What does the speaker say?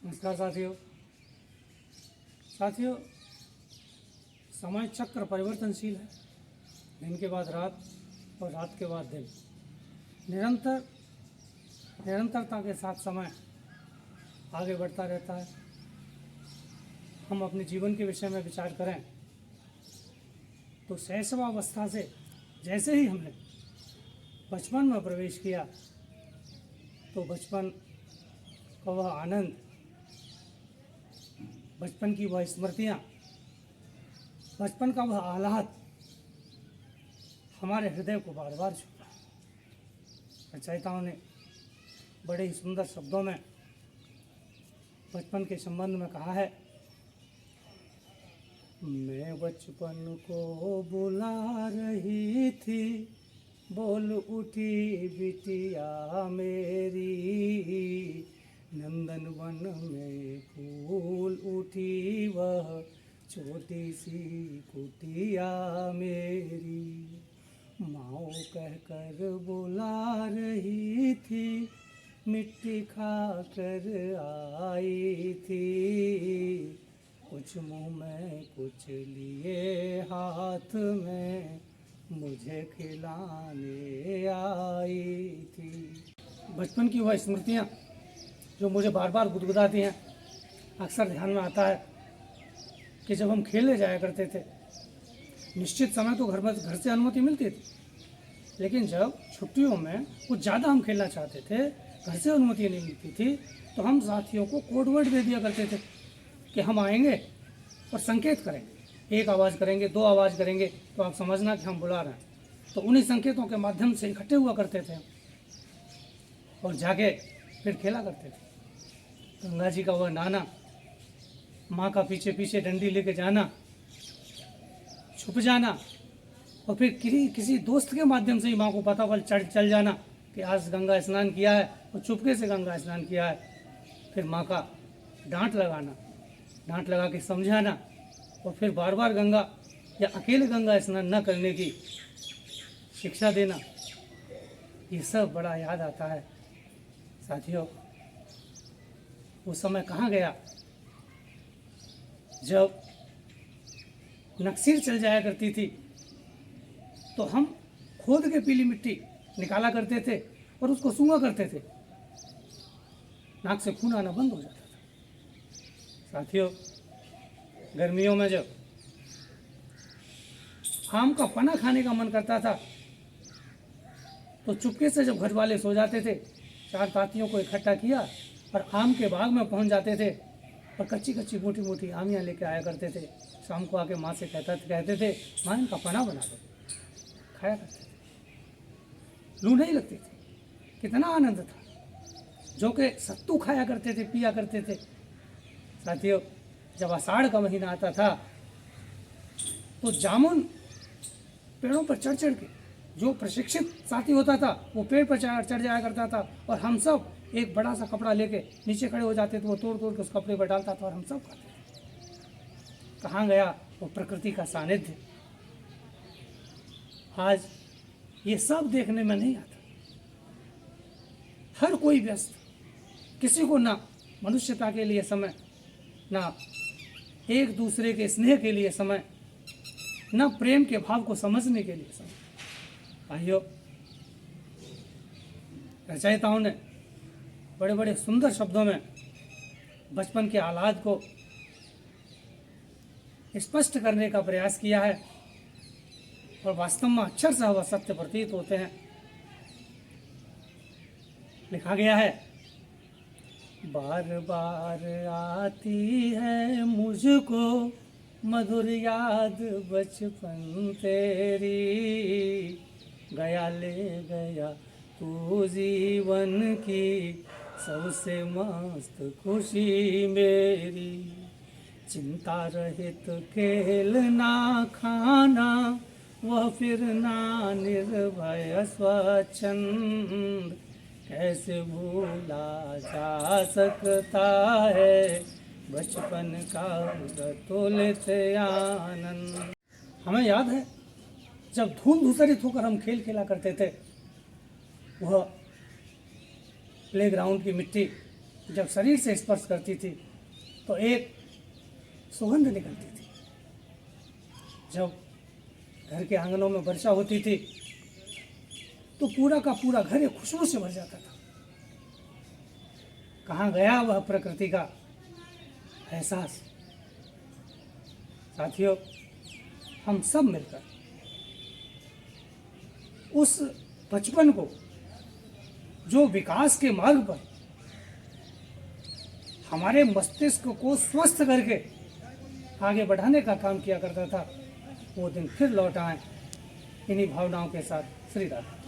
नमस्कार साथियों। समय चक्र परिवर्तनशील है। दिन के बाद रात और रात के बाद दिन। निरंतरता के साथ समय आगे बढ़ता रहता है। हम अपने जीवन के विषय में विचार करें तो शैशवावस्था से जैसे ही हमने बचपन में प्रवेश किया तो बचपन का वह आनंद, बचपन की वह स्मृतियाँ, बचपन का वह आह्लाद हमारे हृदय को बार बार छूता है। रचयिताओं ने बड़े ही सुंदर शब्दों में बचपन के संबंध में कहा है, मैं बचपन को बुला रही थी, बोल उठी बिटिया मेरी, नंदन वन में फूल उठी वह छोटी सी कुटिया मेरी, माँ कहकर बुला रही थी, मिट्टी खा कर आई थी, कुछ मुँह में कुछ लिए हाथ में, मुझे खिलाने आई थी। बचपन की वह स्मृतियाँ जो मुझे बार बार गुदगुदाती हैं। अक्सर ध्यान में आता है कि जब हम खेलने जाया करते थे, निश्चित समय तो घर से अनुमति मिलती थी, लेकिन जब छुट्टियों में कुछ ज़्यादा हम खेलना चाहते थे, घर से अनुमति नहीं मिलती थी, तो हम साथियों को कोड वर्ड दे दिया करते थे कि हम आएंगे और संकेत करेंगे, एक आवाज़ करेंगे, दो आवाज़ करेंगे तो आप समझना कि हम बुला रहे हैं। तो उन्हीं संकेतों के माध्यम से इकट्ठे हुआ करते थे और जाके फिर खेला करते थे। गंगा जी का वह नहाना, माँ का पीछे पीछे डंडी लेके जाना, छुप जाना, और फिर किसी दोस्त के माध्यम से ही माँ को पता चल जाना कि आज गंगा स्नान किया है, और चुपके से गंगा स्नान किया है। फिर माँ का डांट लगा के समझाना, और फिर बार बार गंगा या अकेले गंगा स्नान न करने की शिक्षा देना। ये सब बड़ा याद आता है साथियों। वो समय कहाँ गया जब नक्सीर चल जाया करती थी तो हम खोद के पीली मिट्टी निकाला करते थे और उसको सूंघा करते थे, नाक से खून आना बंद हो जाता था। साथियों, गर्मियों में जब आम का पना खाने का मन करता था तो चुपके से जब घर वाले सो जाते थे, चार साथियों को इकट्ठा किया और आम के बाग में पहुंच जाते थे और कच्ची मोटी मोटी आमियाँ लेके आया करते थे। शाम को आके माँ से कहते थे, माँ इनका पना बना दो। खाया करते थे, लू नहीं लगती थी। कितना आनंद था। जो कि सत्तू खाया करते थे, पिया करते थे। साथियों, जब आषाढ़ का महीना आता था तो जामुन पेड़ों पर चढ़ के, जो प्रशिक्षित साथी होता था वो पेड़ पर चढ़ जाया करता था और हम सब एक बड़ा सा कपड़ा लेके नीचे खड़े हो जाते थे, वो तोड़ के उस कपड़े पर डालता था और हम सब खाते थे। कहाँ गया वो प्रकृति का सानिध्य? आज ये सब देखने में नहीं आता। हर कोई व्यस्त, किसी को ना मनुष्यता के लिए समय, ना एक दूसरे के स्नेह के लिए समय, ना प्रेम के भाव को समझने के लिए समय। भाइयों, रचयिताओं ने बड़े बड़े सुंदर शब्दों में बचपन के आह्लाद को स्पष्ट करने का प्रयास किया है और वास्तव में अक्षर से वह सत्य प्रतीत होते हैं। लिखा गया है, बार बार आती है मुझको मधुर याद बचपन तेरी, गया ले गया तू जीवन की सबसे मस्त खुशी मेरी, चिंता रहित खेलना खाना, वह फिरना निर्भय स्वच्छंद, कैसे भूला जा सकता है बचपन का प्रतुलित आनंद। हमें याद है जब धूल धूसरित होकर हम खेल खेला करते थे, वह प्लेग्राउंड की मिट्टी जब शरीर से स्पर्श करती थी तो एक सुगंध निकलती थी। जब घर के आंगनों में वर्षा होती थी तो पूरा का पूरा घर एक खुशबू से भर जाता था। कहाँ गया वह प्रकृति का एहसास। साथियों, हम सब मिलकर उस बचपन को, जो विकास के मार्ग पर हमारे मस्तिष्क को स्वस्थ करके आगे बढ़ाने का काम किया करता था, वो दिन फिर लौट आए। इन्हीं भावनाओं के साथ श्री राधे।